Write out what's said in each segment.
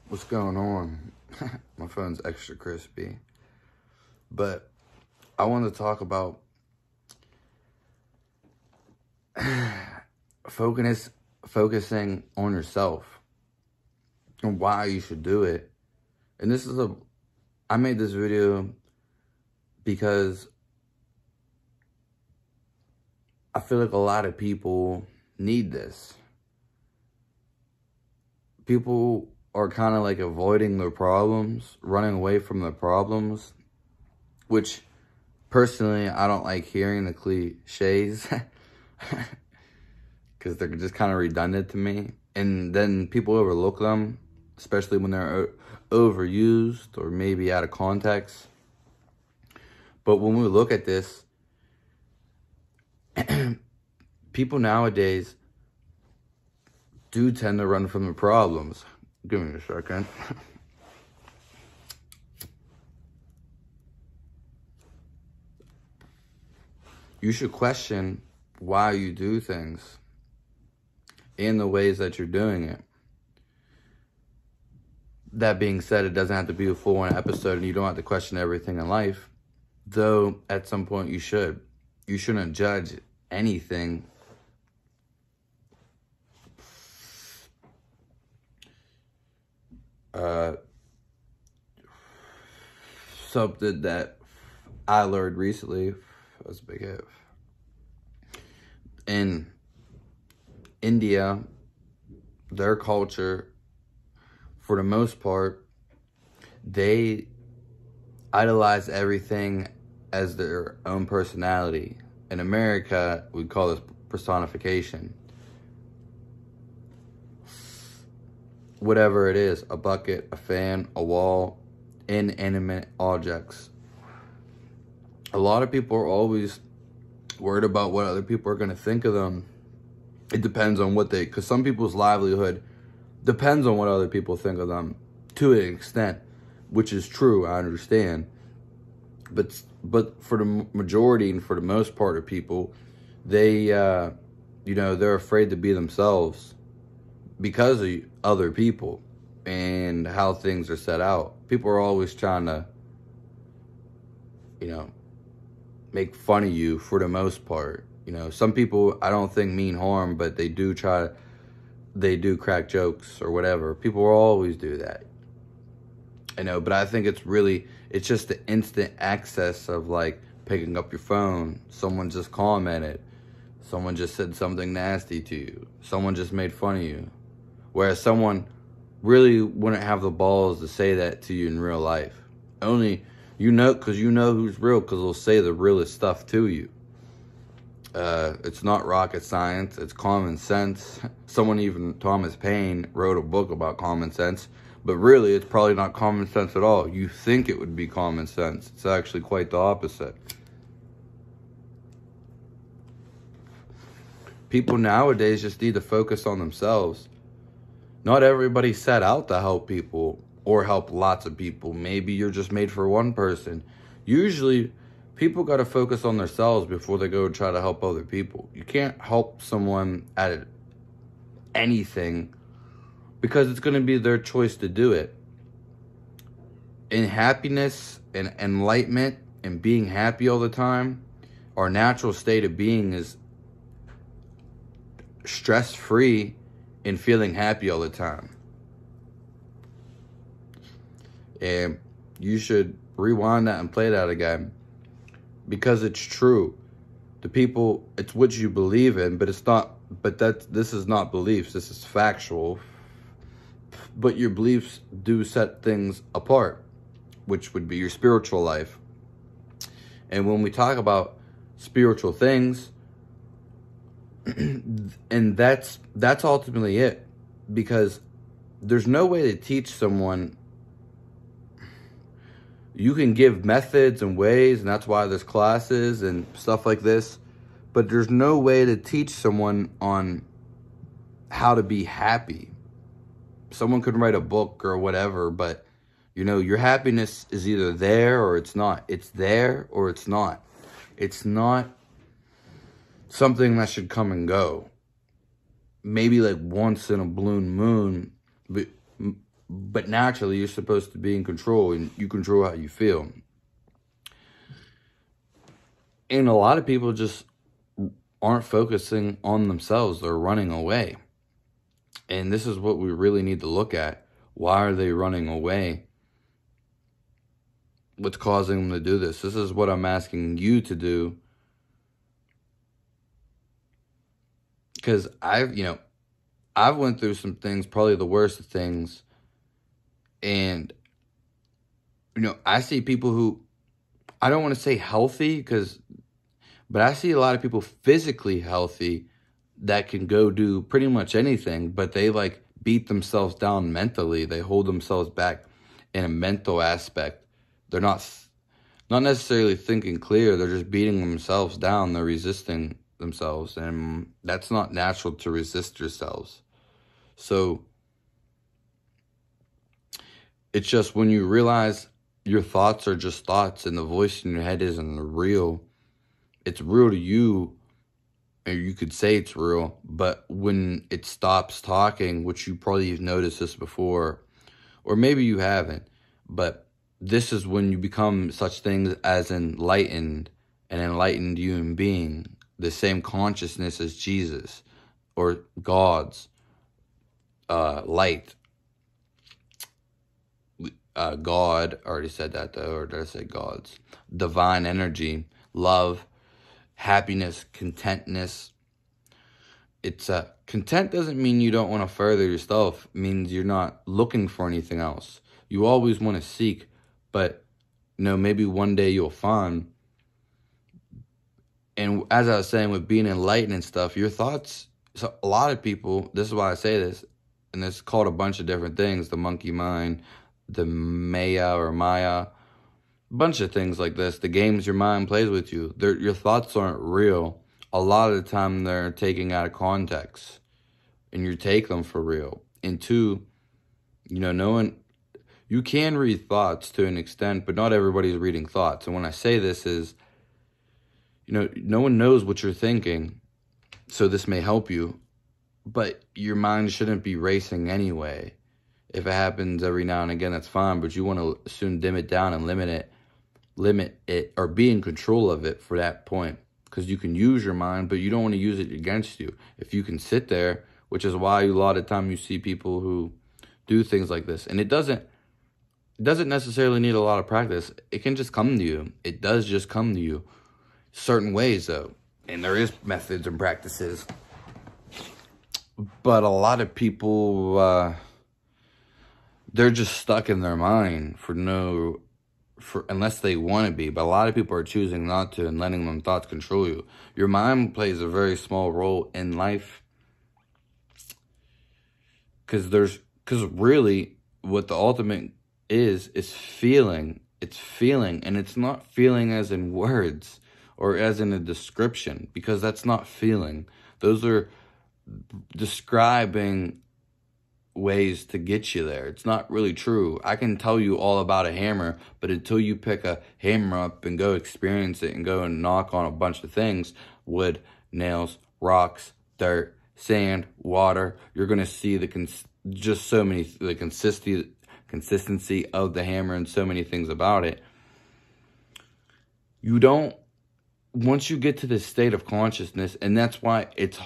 What's going on? My phone's extra crispy. But I want to talk about focusing on yourself and why you should do it. And I made this video because I feel like a lot of people need this. People are kind of like avoiding their problems, running away from their problems, which personally, I don't like hearing the cliches because they're just kind of redundant to me. And then people overlook them, especially when they're overused or maybe out of context. But when we look at this, people nowadays do tend to run from the problems. Give me a second. You should question why you do things and the ways that you're doing it. That being said, it doesn't have to be a full-on episode and you don't have to question everything in life. Though, at some point you should. You shouldn't judge anything something that I learned recently was a big hit. In India, their culture, for the most part, they idolize everything as their own personality. In America, we call this personification. Whatever it is, a bucket, a fan, a wall, inanimate objects. A lot of people are always worried about what other people are going to think of them. It depends on because some people's livelihood depends on what other people think of them to an extent, which is true, I understand. But for the majority and for the most part of people, they, they're afraid to be themselves because of other people and how things are set out. People are always trying to, make fun of you for the most part. Some people I don't think mean harm, but they do crack jokes or whatever. People will always do that. But I think it's just the instant access of like picking up your phone. Someone just commented. Someone just said something nasty to you. Someone just made fun of you. Whereas someone really wouldn't have the balls to say that to you in real life. Only, because you know who's real, because they'll say the realest stuff to you. It's not rocket science, it's common sense. Thomas Paine wrote a book about common sense, but really it's probably not common sense at all. You think it would be common sense. It's actually quite the opposite. People nowadays just need to focus on themselves. Not everybody set out to help people or help lots of people. Maybe you're just made for one person. Usually, people got to focus on themselves before they go try to help other people. You can't help someone at anything because it's going to be their choice to do it. In happiness and enlightenment and being happy all the time, our natural state of being is stress-free and feeling happy all the time. And you should rewind that and play that again. Because it's true. It's what you believe in, but it's not, this is not beliefs, this is factual. But your beliefs do set things apart, which would be your spiritual life. And when we talk about spiritual things, and that's ultimately it, because there's no way to teach someone. You can give methods and ways, and that's why there's classes and stuff like this, but there's no way to teach someone on how to be happy. Someone could write a book or whatever, but your happiness is either there or it's not. It's there or it's not. It's not something that should come and go. Maybe like once in a blue moon, but But naturally, you're supposed to be in control, and you control how you feel. And a lot of people just aren't focusing on themselves. They're running away. And this is what we really need to look at. Why are they running away? What's causing them to do this? This is what I'm asking you to do. Because I've went through some things, probably the worst of things. And, I see people who, I don't want to say healthy, but I see a lot of people physically healthy that can go do pretty much anything, but they like beat themselves down mentally. They hold themselves back in a mental aspect. They're not necessarily thinking clear. They're just beating themselves down. They're resisting themselves, and that's not natural to resist yourselves. So it's just when you realize your thoughts are just thoughts and the voice in your head isn't real. It's real to you, or you could say it's real, but when it stops talking, which you probably have noticed this before, or maybe you haven't, but this is when you become such things as an enlightened human being, the same consciousness as Jesus or God's light. God, I already said that though, or did I say God's? Divine energy, love, happiness, contentness. It's content doesn't mean you don't want to further yourself. It means you're not looking for anything else. You always want to seek, but maybe one day you'll find. And as I was saying, with being enlightened and stuff, your thoughts, so a lot of people, this is why I say this, and it's called a bunch of different things, the monkey mind, the Maya, a bunch of things like this, the games your mind plays with you. Your thoughts aren't real. A lot of the time they're taken out of context, and you take them for real. And two, you can read thoughts to an extent, but not everybody's reading thoughts. And when I say this is, no one knows what you're thinking, so this may help you, but your mind shouldn't be racing anyway. If it happens every now and again, that's fine, but you want to soon dim it down and limit it, or be in control of it for that point. Because you can use your mind, but you don't want to use it against you. If you can sit there, which is why a lot of time you see people who do things like this. And it doesn't necessarily need a lot of practice. It can just come to you. It does just come to you. Certain ways, though. And there is methods and practices. But a lot of people, they're just stuck in their mind unless they want to be. But a lot of people are choosing not to and letting them thoughts control you. Your mind plays a very small role in life. Because really what the ultimate is feeling. It's feeling, and it's not feeling as in words or as in a description, because that's not feeling. Those are describing ways to get you there. It's not really true. I can tell you all about a hammer, but until you pick a hammer up and go experience it and go and knock on a bunch of things, wood, nails, rocks, dirt, sand, water, you're going to see the consistency of the hammer and so many things about it. Once you get to this state of consciousness, and that's why it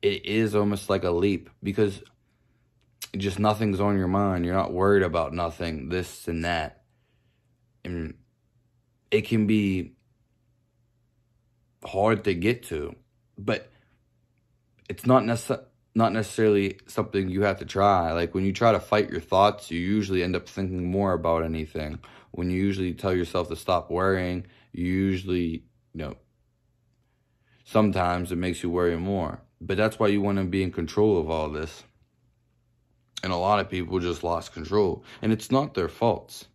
is almost like a leap, because just nothing's on your mind. You're not worried about nothing, this and that. And it can be hard to get to, but it's not necessarily something you have to try. Like when you try to fight your thoughts, you usually end up thinking more about anything. When you usually tell yourself to stop worrying, you usually, sometimes it makes you worry more. But that's why you want to be in control of all this. And a lot of people just lost control. And it's not their faults.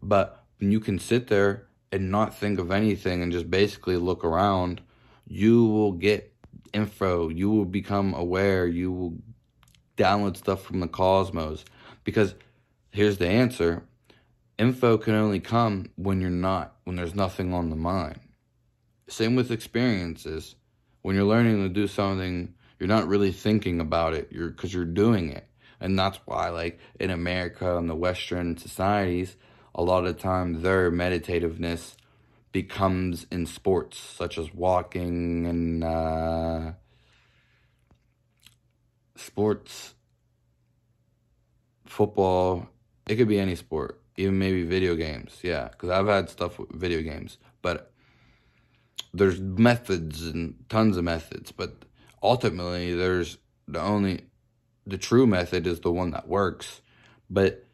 But when you can sit there and not think of anything and just basically look around, you will get info. You will become aware. You will download stuff from the cosmos. Because here's the answer. Info can only come when there's nothing on the mind. Same with experiences. When you're learning to do something, you're not really thinking about it because you're doing it. And that's why, like, in America and the Western societies, a lot of the time their meditativeness becomes in sports, such as walking and sports, football. It could be any sport, even maybe video games. Yeah, because I've had stuff with video games, but there's methods and tons of methods. But ultimately, the true method is the one that works. But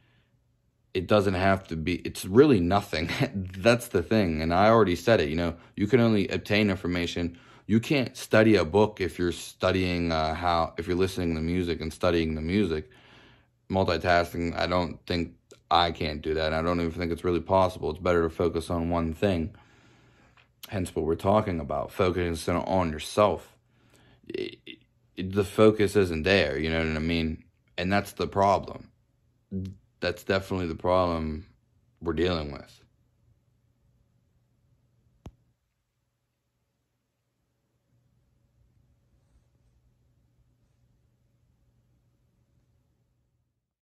it doesn't have to be, it's really nothing. That's the thing. And I already said it, you can only obtain information. You can't study a book if you're studying if you're listening to music and studying the music. Multitasking, I can't do that. I don't even think it's really possible. It's better to focus on one thing. Hence what we're talking about, focusing on yourself. The focus isn't there, you know what I mean? And that's the problem. That's definitely the problem we're dealing with.